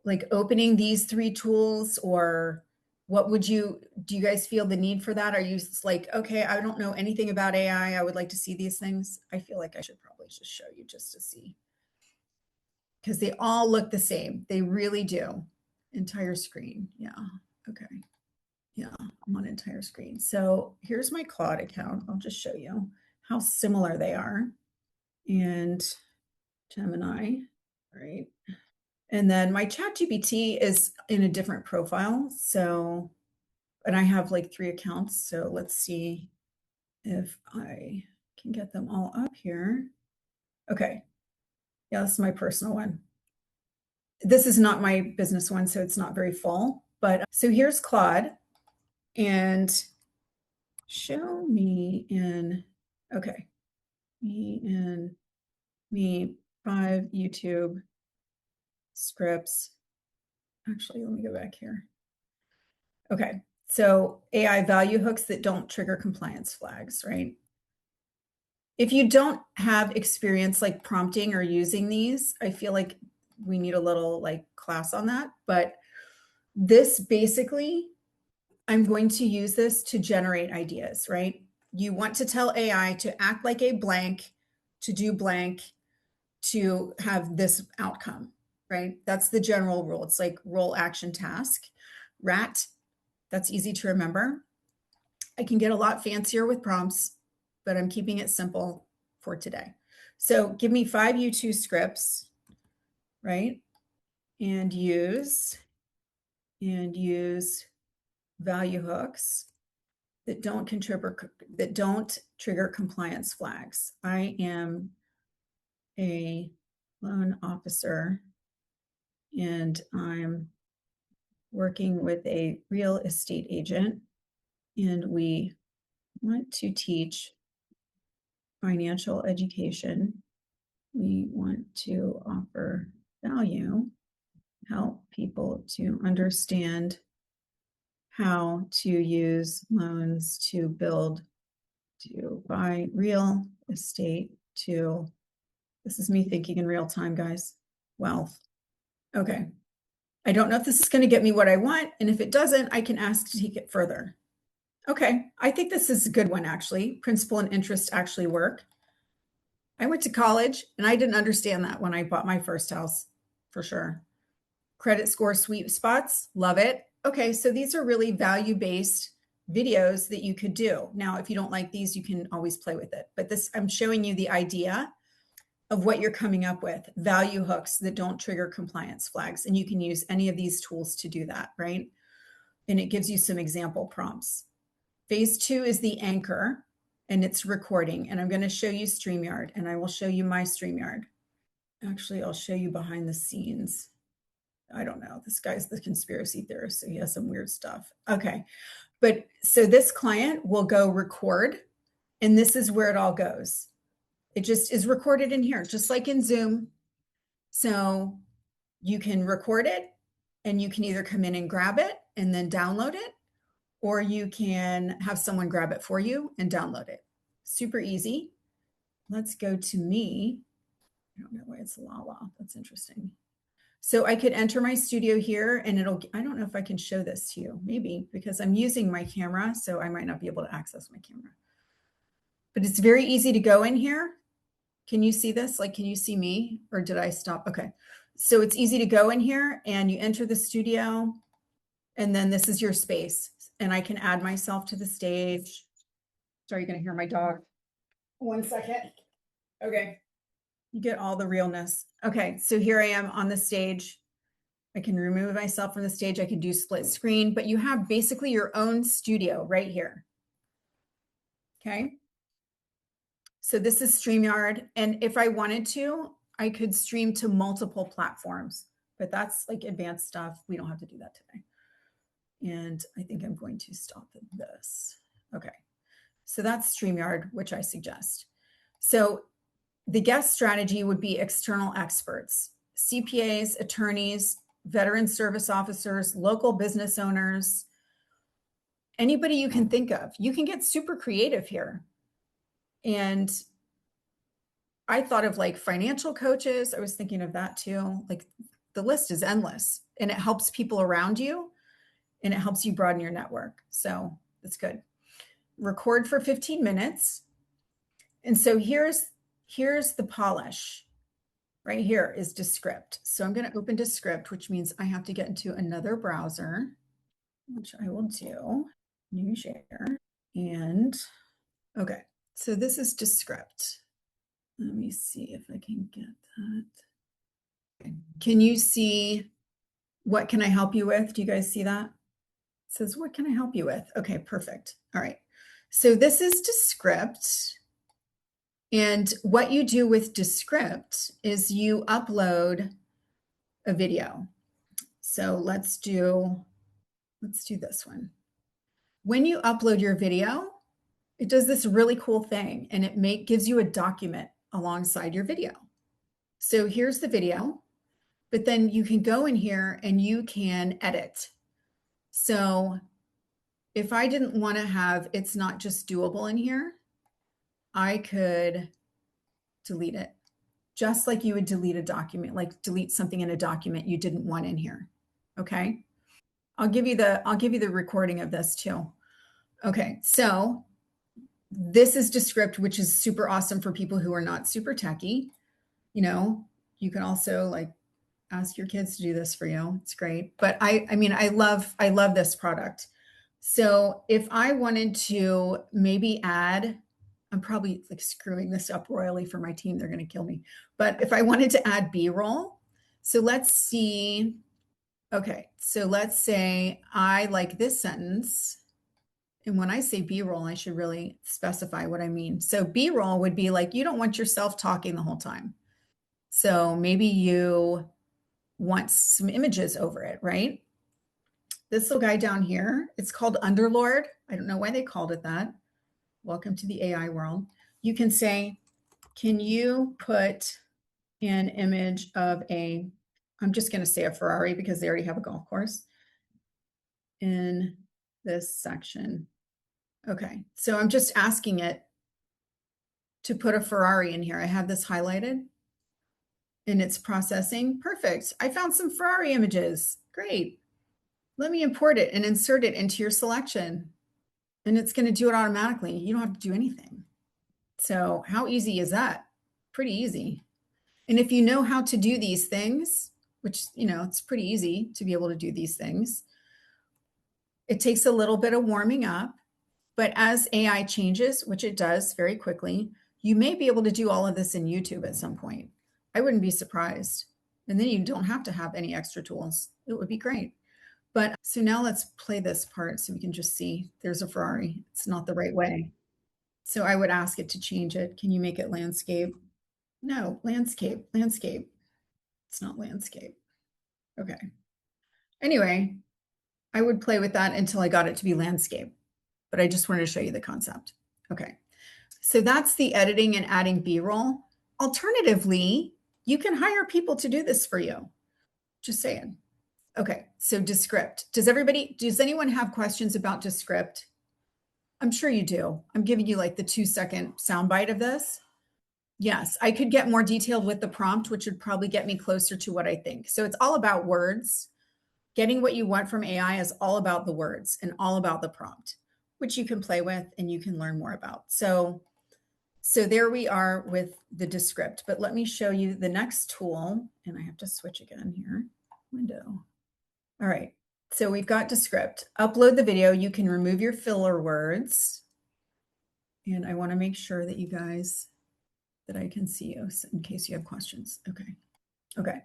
Speaker 1: like opening these three tools, or do you guys feel the need for that? Are you like, okay, I don't know anything about AI. I would like to see these things. I feel like I should probably just show you just to see, because they all look the same. They really do. Entire screen. Yeah. Okay. Yeah, I'm on entire screen. So here's my Claude account. I'll just show you how similar they are. And Gemini, right? And then my ChatGPT is in a different profile. So, and I have like 3 accounts. So let's see if I can get them all up here. Okay. Yeah, this is my personal one. This is not my business one, so it's not very full. But so here's Claude, and show me in, okay, me 5 YouTube scripts. Actually, let me go back here. Okay, so AI value hooks that don't trigger compliance flags, right? If you don't have experience like prompting or using these, I feel like we need a little like class on that. But this basically, I'm going to use this to generate ideas, right? You want to tell AI to act like a blank, to do blank, to have this outcome, right? That's the general rule. It's like role, action, task. RAT, that's easy to remember. I can get a lot fancier with prompts, but I'm keeping it simple for today. So give me 5 YouTube scripts, right? And use value hooks that don't trigger compliance flags. I am a loan officer and I'm working with a real estate agent, and we want to teach financial education. We want to offer value, help people to understand how to use loans to buy real estate this is me thinking in real time, guys, wealth. Okay. I don't know if this is going to get me what I want. And if it doesn't, I can ask to take it further. Okay. I think this is a good one, actually. Principal and interest actually work. I went to college and I didn't understand that when I bought my first house, for sure. Credit score sweet spots, love it. Okay, so these are really value-based videos that you could do. Now, if you don't like these, you can always play with it. But this, I'm showing you the idea of what you're coming up with, value hooks that don't trigger compliance flags. And you can use any of these tools to do that, right? And it gives you some example prompts. Phase 2 is the anchor, and it's recording. And I'm going to show you StreamYard, and I will show you my StreamYard. Actually, I'll show you behind the scenes. I don't know. This guy's the conspiracy theorist, so he has some weird stuff. Okay. But so this client will go record And this is where it all goes. It just is recorded in here, just like in Zoom. So you can record it and you can either come in and grab it and then download it, or you can have someone grab it for you and download it. Super easy. Let's go to me. I don't know why it's Lala. That's interesting. So I could enter my studio here and I don't know if I can show this to you, maybe because I'm using my camera, so I might not be able to access my camera. But it's very easy to go in here. Can you see this? Like, can you see me, or did I stop? Okay. So it's easy to go in here and you enter the studio, and then this is your space, and I can add myself to the stage. Sorry, you're going to hear my dog. 1 second. Okay. You get all the realness. Okay. So here I am on the stage. I can remove myself from the stage. I can do split screen, but you have basically your own studio right here. Okay. So this is StreamYard. And if I wanted to, I could stream to multiple platforms, but that's like advanced stuff. We don't have to do that today. And I think I'm going to stop this. Okay. So that's StreamYard, which I suggest. So the guest strategy would be external experts, CPAs, attorneys, veteran service officers, local business owners, anybody you can think of. You can get super creative here. And I thought of like financial coaches. I was thinking of that too. Like the list is endless, and it helps people around you and it helps you broaden your network. So that's good. Record for 15 minutes. And so here's the polish. Right here is Descript. So I'm going to open Descript, which means I have to get into another browser, which I will do. New share. And okay, so this is Descript. Let me see if I can get that. Okay. Can you see what can I help you with? Do you guys see that? It says, what can I help you with? Okay, perfect. All right. So this is Descript. And what you do with Descript is you upload a video. So let's do this one. When you upload your video, it does this really cool thing, and it gives you a document alongside your video. So here's the video, but then you can go in here and you can edit. So if I didn't want to have it's not just doable in here, I could delete it, just like you would delete a document, like delete something in a document you didn't want in here. Okay. I'll give you the recording of this too. Okay. So this is Descript, which is super awesome for people who are not super techie. You know, you can also like ask your kids to do this for you. It's great. But I mean, I love this product. So if I wanted to maybe add, I'm probably like screwing this up royally for my team. They're going to kill me. But if I wanted to add B-roll, so let's see. Okay. So let's say I like this sentence. And when I say B-roll, I should really specify what I mean. So B-roll would be like, you don't want yourself talking the whole time. So maybe you want some images over it, right? This little guy down here, it's called Underlord. I don't know why they called it that. Welcome to the AI world. You can say, can you put an image of I'm just going to say a Ferrari because they already have a golf course in this section. Okay, so I'm just asking it to put a Ferrari in here. I have this highlighted and it's processing. Perfect. I found some Ferrari images. Great. Let me import it and insert it into your selection. And it's going to do it automatically. You don't have to do anything. So how easy is that? Pretty easy. And if you know how to do these things, which, you know, it's pretty easy to be able to do these things, it takes a little bit of warming up. But as AI changes, which it does very quickly, you may be able to do all of this in YouTube at some point. I wouldn't be surprised. And then you don't have to have any extra tools. It would be great. But so now let's play this part so we can just see there's a Ferrari. It's not the right way. So I would ask it to change it. Can you make it landscape? No, landscape. It's not landscape. Okay. Anyway, I would play with that until I got it to be landscape, but I just wanted to show you the concept. Okay. So that's the editing and adding B-roll. Alternatively, you can hire people to do this for you. Just saying. Okay, so Descript. Does anyone have questions about Descript? I'm sure you do. I'm giving you like the 2-second soundbite of this. Yes, I could get more detailed with the prompt, which would probably get me closer to what I think. So it's all about words. Getting what you want from AI is all about the words and all about the prompt, which you can play with and you can learn more about. So there we are with the Descript, but let me show you the next tool. And I have to switch again here, window. All right, so we've got Descript. Upload the video. You can remove your filler words. And I wanna make sure that you guys, that I can see you in case you have questions. Okay.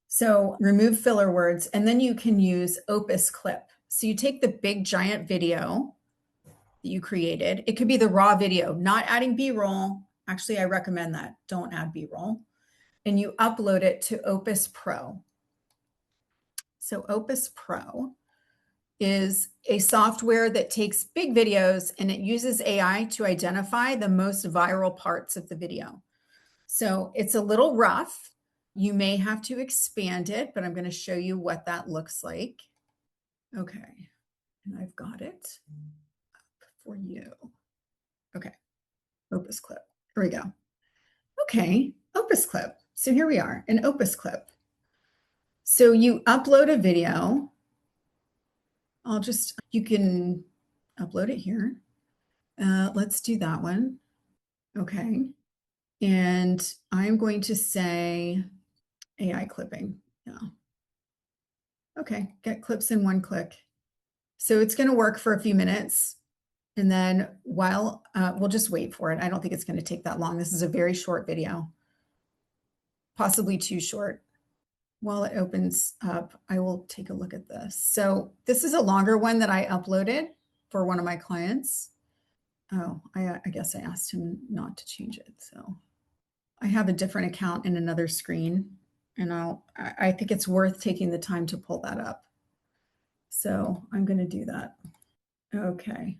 Speaker 1: So remove filler words, and then you can use Opus Clip. So you take the big giant video that you created. It could be the raw video, not adding B-roll. Actually, I recommend that. Don't add B-roll. And you upload it to Opus Pro. So Opus Pro is a software that takes big videos and it uses AI to identify the most viral parts of the video. So it's a little rough. You may have to expand it, but I'm going to show you what that looks like. Okay, and I've got it for you. Okay, Opus Clip. Here we go. Okay, Opus Clip. So here we are, an Opus Clip. So you upload a video. You can upload it here. Let's do that one. Okay. And I'm going to say AI clipping. Yeah. Okay, get clips in one click. So it's going to work for a few minutes. And then we'll just wait for it. I don't think it's going to take that long. This is a very short video, possibly too short. While it opens up, I will take a look at this. So this is a longer one that I uploaded for one of my clients. Oh, I guess I asked him not to change it. So I have a different account in another screen, and I think it's worth taking the time to pull that up. So I'm going to do that. Okay.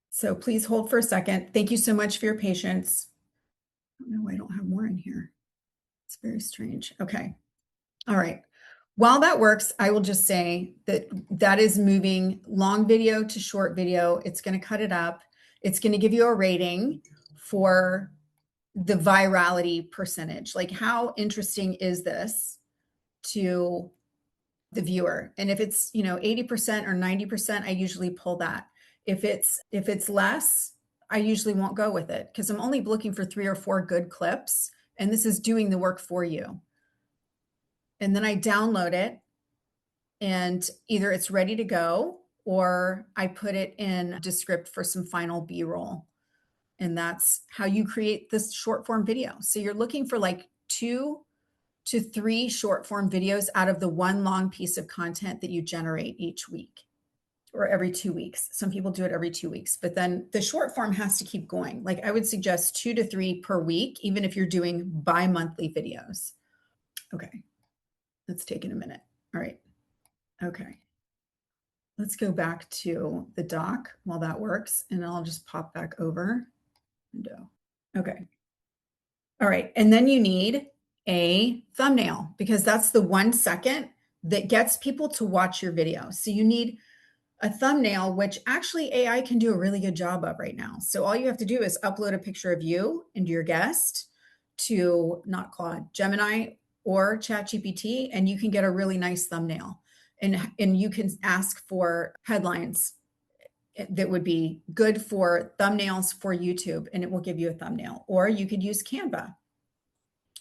Speaker 1: So please hold for a second. Thank you so much for your patience. I don't know why I don't have more in here. It's very strange. Okay. All right. While that works, I will just say that is moving long video to short video. It's going to cut it up. It's going to give you a rating for the virality percentage. Like, how interesting is this to the viewer? And if it's, 80% or 90%, I usually pull that. If it's less, I usually won't go with it because I'm only looking for 3 or 4 good clips, and this is doing the work for you. And then I download it, and either it's ready to go or I put it in Descript for some final B-roll. And that's how you create this short form video. So you're looking for like 2 to 3 short form videos out of the one long piece of content that you generate each week or every 2 weeks. Some people do it every 2 weeks, but then the short form has to keep going. Like, I would suggest 2 to 3 per week, even if you're doing bi-monthly videos. Okay, that's taking a minute. All right. Okay. Let's go back to the doc while that works, and I'll just pop back over. Window. Okay. All right. And then you need a thumbnail, because that's the 1 second that gets people to watch your video. So you need a thumbnail, which actually AI can do a really good job of right now. So all you have to do is upload a picture of you and your guest to, not Claude, Gemini or ChatGPT, and you can get a really nice thumbnail. And you can ask for headlines that would be good for thumbnails for YouTube, and it will give you a thumbnail. Or you could use Canva.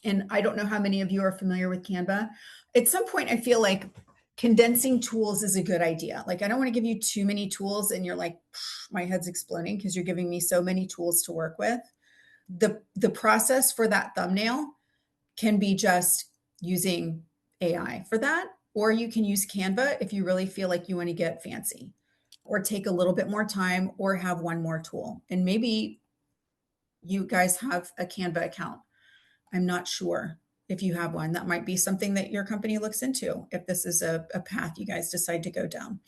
Speaker 1: And I don't know how many of you are familiar with Canva. At some point, I feel like condensing tools is a good idea. Like, I don't want to give you too many tools and you're like, my head's exploding because you're giving me so many tools to work with. The process for that thumbnail can be just using AI for that, or you can use Canva if you really feel like you want to get fancy, or take a little bit more time, or have one more tool. And maybe you guys have a Canva account. I'm not sure if you have one. That might be something that your company looks into if this is a path you guys decide to go down.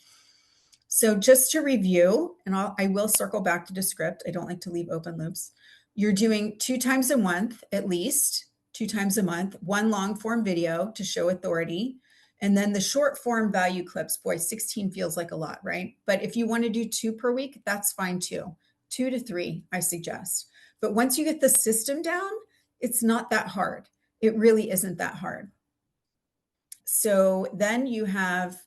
Speaker 1: So just to review, and I will circle back to Descript. I don't like to leave open loops. You're doing 2 times a month, at least 2 times a month, one long form video to show authority. And then the short form value clips, boy, 16 feels like a lot, right? But if you want to do 2 per week, that's fine too. 2 to 3, I suggest. But once you get the system down, it's not that hard. It really isn't that hard. So then you have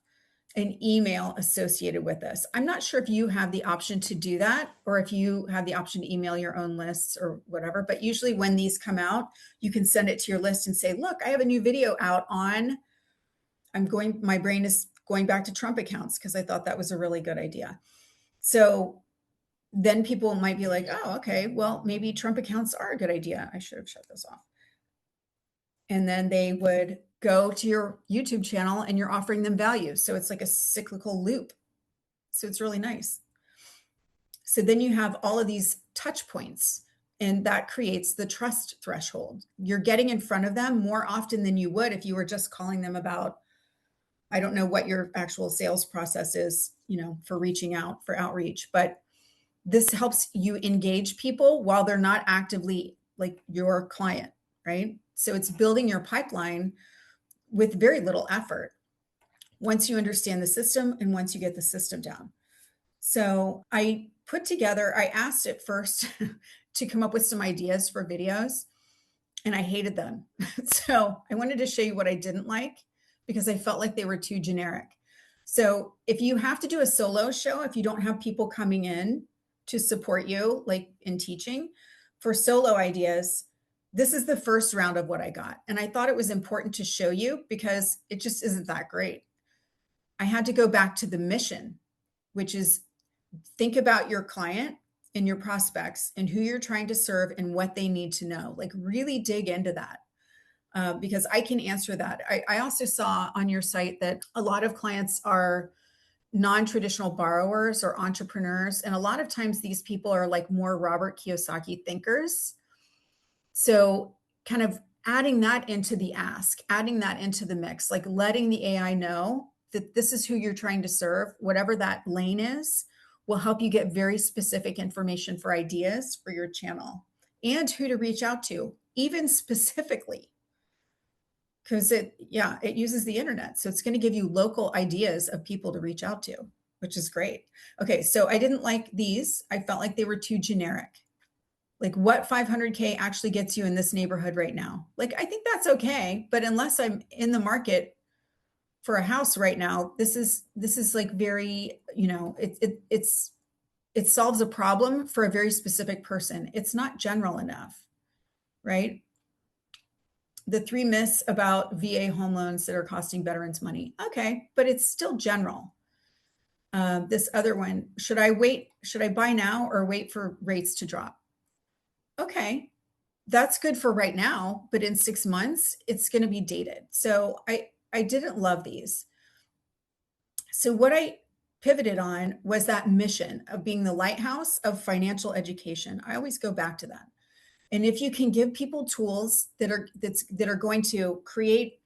Speaker 1: an email associated with this. I'm not sure if you have the option to do that or if you have the option to email your own lists or whatever, but usually when these come out, you can send it to your list and say, look, I have a new video out on, my brain is going back to Trump accounts because I thought that was a really good idea. So then people might be like, oh, okay, well, maybe Trump accounts are a good idea. I should have shut this off. And then they would go to your YouTube channel and you're offering them value. So it's like a cyclical loop. So it's really nice. So then you have all of these touch points and that creates the trust threshold. You're getting in front of them more often than you would if you were just calling them about, I don't know what your actual sales process is, for reaching out, for outreach, but this helps you engage people while they're not actively like your client, right? So it's building your pipeline with very little effort once you understand the system and once you get the system down. So I asked it first to come up with some ideas for videos and I hated them. So I wanted to show you what I didn't like because I felt like they were too generic. So if you have to do a solo show, if you don't have people coming in to support you, like in teaching, for solo ideas, this is the first round of what I got. And I thought it was important to show you because it just isn't that great. I had to go back to the mission, which is think about your client and your prospects and who you're trying to serve and what they need to know. Like really dig into that because I can answer that. I also saw on your site that a lot of clients are non-traditional borrowers or entrepreneurs. And a lot of times these people are like more Robert Kiyosaki thinkers. So kind of adding that into the ask, adding that into the mix, like letting the AI know that this is who you're trying to serve, whatever that lane is, will help you get very specific information for ideas for your channel and who to reach out to, even specifically. Because it uses the internet. So it's going to give you local ideas of people to reach out to, which is great. Okay, so I didn't like these. I felt like they were too generic. Like what 500K actually gets you in this neighborhood right now? Like, I think that's okay. But unless I'm in the market for a house right now, this is like very, it solves a problem for a very specific person. It's not general enough, right? The 3 myths about VA home loans that are costing veterans money. Okay, but it's still general. This other one, should I buy now or wait for rates to drop? Okay, that's good for right now, but in 6 months, it's going to be dated. So I didn't love these. So what I pivoted on was that mission of being the lighthouse of financial education. I always go back to that. And if you can give people tools that are going to create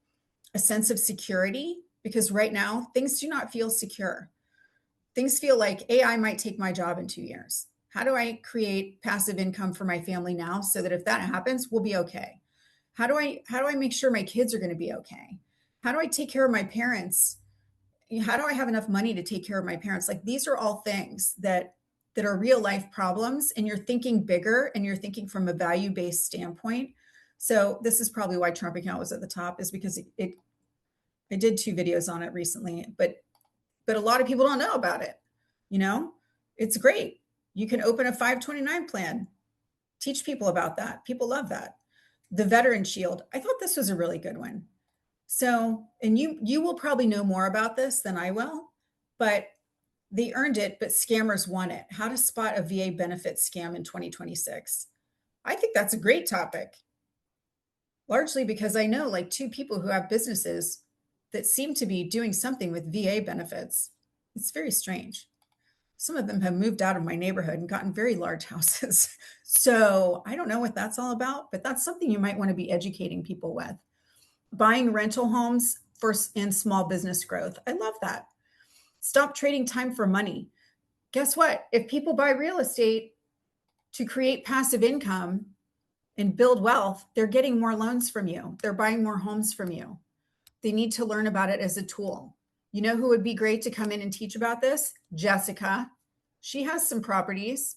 Speaker 1: a sense of security, because right now things do not feel secure. Things feel like AI might take my job in 2 years. How do I create passive income for my family now so that if that happens, we'll be okay? How do I make sure my kids are going to be okay? How do I take care of my parents? How do I have enough money to take care of my parents? Like these are all things that are real life problems and you're thinking bigger and you're thinking from a value-based standpoint. So this is probably why Trump account was at the top, is because I did 2 videos on it recently, but a lot of people don't know about it. It's great. You can open a 529 plan, teach people about that. People love that. The Veteran Shield. I thought this was a really good one. So, and you will probably know more about this than I will, but they earned it, but scammers won it. How to spot a VA benefit scam in 2026. I think that's a great topic, largely because I know like 2 people who have businesses that seem to be doing something with VA benefits. It's very strange. Some of them have moved out of my neighborhood and gotten very large houses. So I don't know what that's all about, but that's something you might want to be educating people with. Buying rental homes in small business growth. I love that. Stop trading time for money. Guess what? If people buy real estate, to create passive income and build wealth, they're getting more loans from you. They're buying more homes from you. They need to learn about it as a tool. You know who would be great to come in and teach about this? Jessica. She has some properties.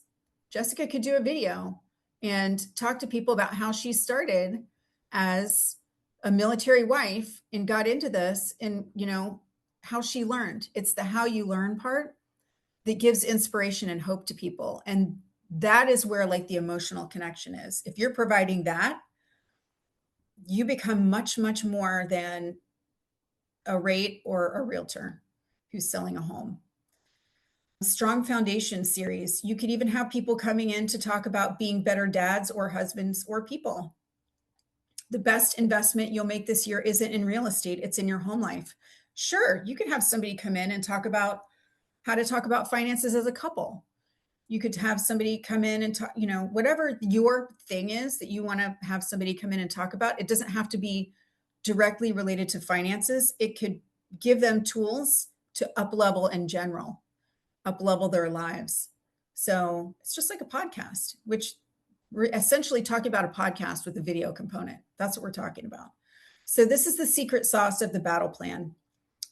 Speaker 1: Jessica could do a video and talk to people about how she started as a military wife and got into this, and how she learned. It's the how you learn part that gives inspiration and hope to people. And that is where like the emotional connection is. If you're providing that, you become much, much more than a rate or a realtor who's selling a home. Strong Foundation series. You could even have people coming in to talk about being better dads or husbands or people. The best investment you'll make this year isn't in real estate, it's in your home life. Sure, you could have somebody come in and talk about how to talk about finances as a couple. You could have somebody come in and talk, whatever your thing is that you want to have somebody come in and talk about. It doesn't have to be directly related to finances. It could give them tools to up-level in general, up-level their lives. So it's just like a podcast, which we're essentially talking about a podcast with a video component. That's what we're talking about. So this is the secret sauce of the battle plan.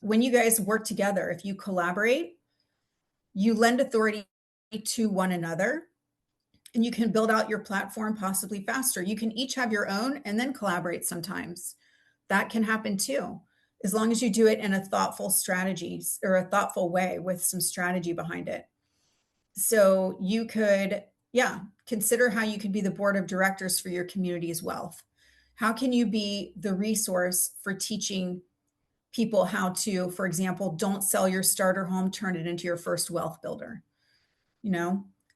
Speaker 1: When you guys work together, if you collaborate, you lend authority to one another, and you can build out your platform possibly faster. You can each have your own and then collaborate sometimes. That can happen too, as long as you do it in a thoughtful strategy or a thoughtful way with some strategy behind it. So you could, consider how you could be the board of directors for your community's wealth. How can you be the resource for teaching people how to, for example, don't sell your starter home, turn it into your first wealth builder?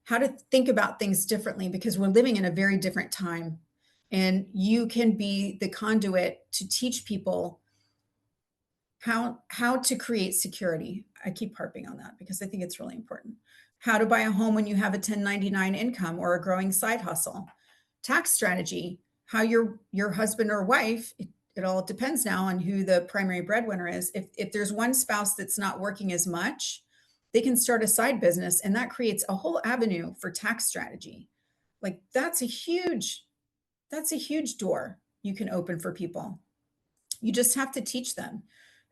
Speaker 1: How to think about things differently, because we're living in a very different time. And you can be the conduit to teach people how to create security. I keep harping on that because I think it's really important. How to buy a home when you have a 1099 income or a growing side hustle. Tax strategy, how your husband or wife, it all depends now on who the primary breadwinner is. If there's one spouse that's not working as much, they can start a side business, and that creates a whole avenue for tax strategy. Like that's a huge door you can open for people. You just have to teach them.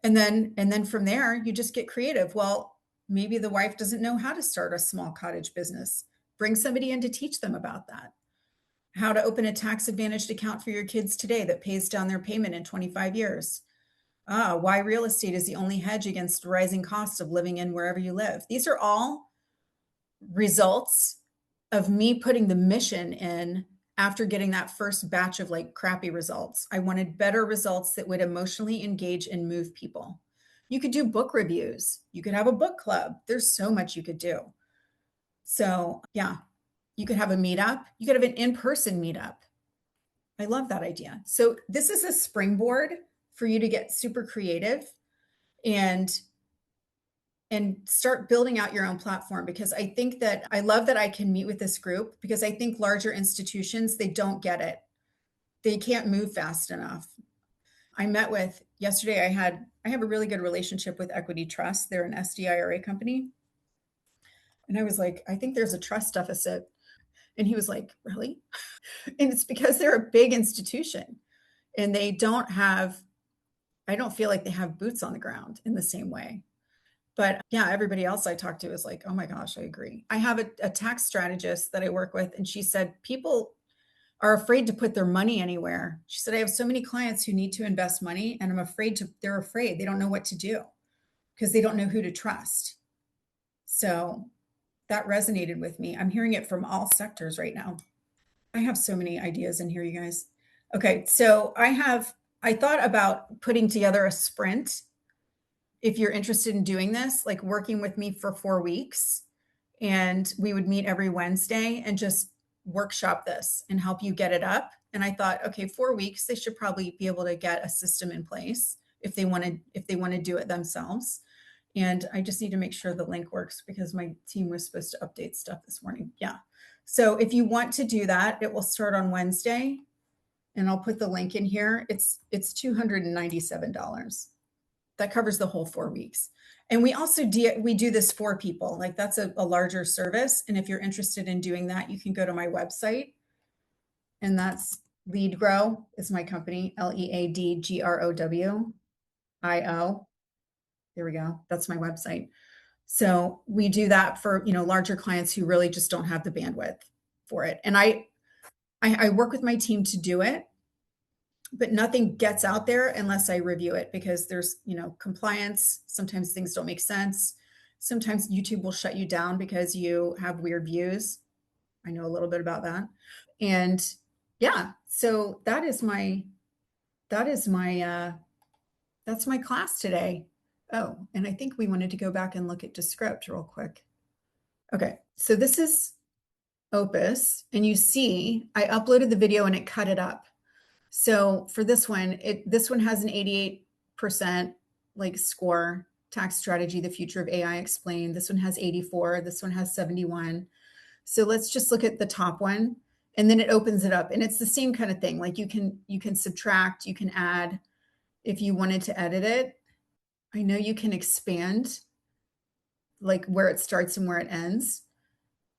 Speaker 1: And then from there, you just get creative. Well, maybe the wife doesn't know how to start a small cottage business. Bring somebody in to teach them about that. How to open a tax advantaged account for your kids today that pays down their payment in 25 years. Why real estate is the only hedge against rising costs of living in wherever you live. These are all results of me putting the mission in after getting that first batch of like crappy results. I wanted better results that would emotionally engage and move people. You could do book reviews. You could have a book club. There's so much you could do. So you could have a meetup. You could have an in-person meetup. I love that idea. So this is a springboard for you to get super creative and start building out your own platform, because I think that I love that I can meet with this group, because I think larger institutions, they don't get it. They can't move fast enough. I met with yesterday, I have a really good relationship with Equity Trust. They're an SDIRA company. And I was like, I think there's a trust deficit. And he was like, really? And it's because they're a big institution and they don't have, I don't feel like they have boots on the ground in the same way. But everybody else I talked to is like, oh my gosh, I agree. I have a tax strategist that I work with, and she said people are afraid to put their money anywhere. She said, I have so many clients who need to invest money, and they're afraid. They don't know what to do because they don't know who to trust. So that resonated with me. I'm hearing it from all sectors right now. I have so many ideas in here, you guys. Okay, so I thought about putting together a sprint. If you're interested in doing this, like working with me for 4 weeks, and we would meet every Wednesday and just workshop this and help you get it up. And I thought, okay, 4 weeks, they should probably be able to get a system in place if they want to do it themselves. And I just need to make sure the link works because my team was supposed to update stuff this morning. Yeah. So if you want to do that, it will start on Wednesday, and I'll put the link in here. It's $297. That covers the whole 4 weeks. And we also we do this for people. Like that's a larger service. And if you're interested in doing that, you can go to my website. And that's Lead Grow is my company, LeadGrow.io. There we go. That's my website. So we do that for, larger clients who really just don't have the bandwidth for it. And I work with my team to do it, but nothing gets out there unless I review it because there's, compliance. Sometimes things don't make sense. Sometimes YouTube will shut you down because you have weird views. I know a little bit about that. And yeah, so that's my class today. Oh, and I think we wanted to go back and look at Descript real quick. Okay, so this is Opus, and you see I uploaded the video and it cut it up. So for this one, this one has an 88% score. Tax Strategy, the Future of AI Explained. This one has 84. This one has 71. So let's just look at the top one, and then it opens it up, and it's the same kind of thing. Like you can subtract, you can add if you wanted to edit it. I know you can expand where it starts and where it ends.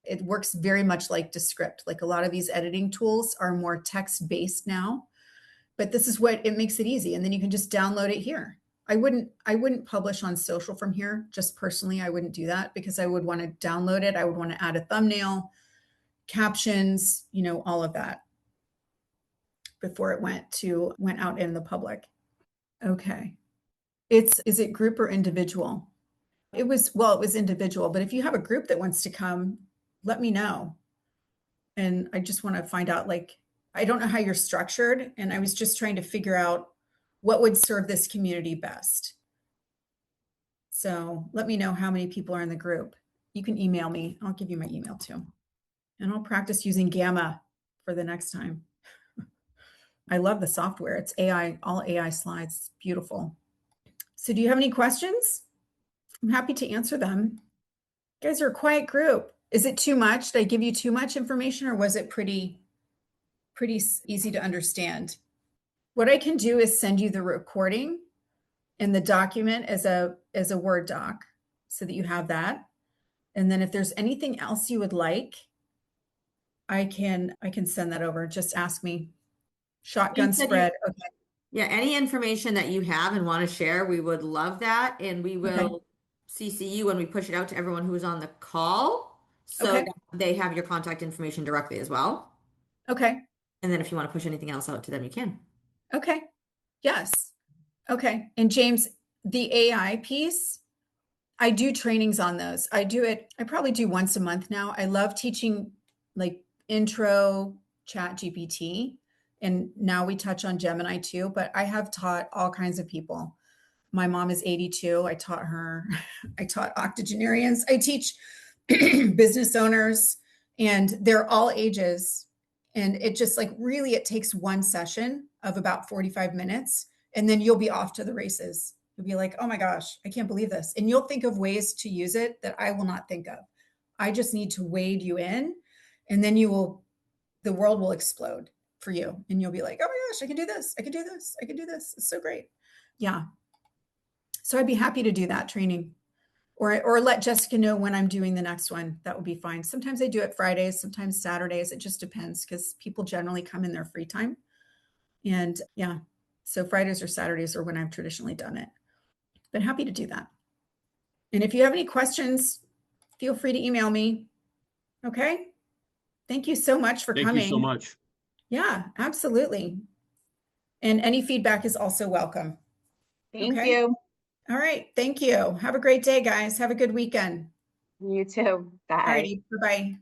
Speaker 1: It works very much like Descript. Like a lot of these editing tools are more text-based now, but this is what it makes it easy. And then you can just download it here. I wouldn't publish on social from here. Just personally, I wouldn't do that because I would want to download it. I would want to add a thumbnail, captions, all of that before it went out in the public. Okay. Is it group or individual? It was individual, but if you have a group that wants to come, let me know. And I just want to find out, I don't know how you're structured. And I was just trying to figure out what would serve this community best. So let me know how many people are in the group. You can email me. I'll give you my email too. And I'll practice using Gamma for the next time. I love the software. It's AI, all AI slides. It's beautiful. So do you have any questions? I'm happy to answer them. You guys are a quiet group. Is it too much? Did I give you too much information, or was it pretty easy to understand? What I can do is send you the recording and the document as a Word doc so that you have that. And then if there's anything else you would like, I can send that over. Just ask me. Shotgun spread. Okay.
Speaker 2: Yeah, any information that you have and want to share, we would love that. And we will CC you when we push it out to everyone who is on the call so that they have your contact information directly as well.
Speaker 1: Okay.
Speaker 2: And then if you want to push anything else out to them, you can.
Speaker 1: Okay. Yes. Okay. And James, the AI piece, I do trainings on those. I probably do once a month now. I love teaching intro ChatGPT. And now we touch on Gemini too, but I have taught all kinds of people. My mom is 82. I taught her. I taught octogenarians. I teach business owners, and they're all ages. And it just really, it takes one session of about 45 minutes, and then you'll be off to the races. You'll be like, oh my gosh, I can't believe this. And you'll think of ways to use it that I will not think of. I just need to wade you in, and then the world will explode for you. And you'll be like, oh my gosh, I can do this. I can do this. I can do this. It's so great. Yeah. So I'd be happy to do that training, or let Jessica know when I'm doing the next one. That would be fine. Sometimes I do it Fridays, sometimes Saturdays. It just depends because people generally come in their free time. And yeah, so Fridays or Saturdays are when I've traditionally done it, but happy to do that. And if you have any questions, feel free to email me. Okay. Thank you so much for coming.
Speaker 3: Thank you so much.
Speaker 1: Yeah, absolutely. And any feedback is also welcome.
Speaker 4: Thank you.
Speaker 1: All right. Thank you. Have a great day, guys. Have a good weekend.
Speaker 4: You too. Bye.
Speaker 1: All righty. Bye-bye.